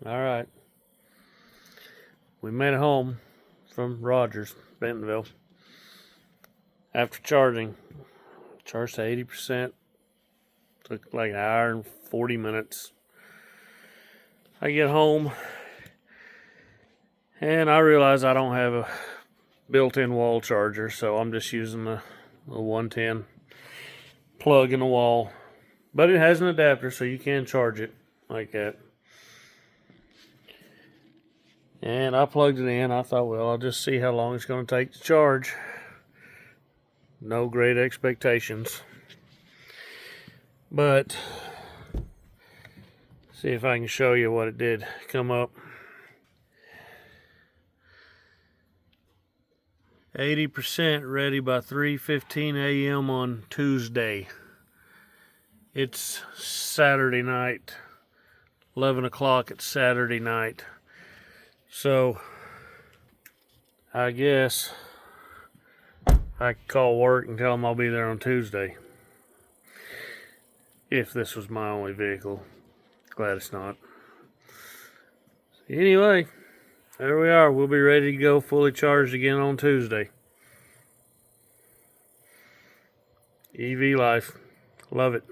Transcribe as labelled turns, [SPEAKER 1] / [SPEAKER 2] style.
[SPEAKER 1] Alright. We made it home from Rogers, Bentonville. After charged to 80%. Took like an hour and 40 minutes. I get home and I realize I don't have a built-in wall charger, so I'm just using the 110 plug in the wall. But it has an adapter, so you can charge it like that. And I plugged it in. I thought, well, I'll just see how long it's going to take to charge. No great expectations. But see if I can show you what it did come up. 80% ready by 3:15 a.m. on Tuesday. It's Saturday night. 11 o'clock it's Saturday night. So I guess I could call work and tell them I'll be there on Tuesday. If this was my only vehicle. Glad it's not. Anyway, there we are. We'll be ready to go fully charged again on Tuesday. EV life. Love it.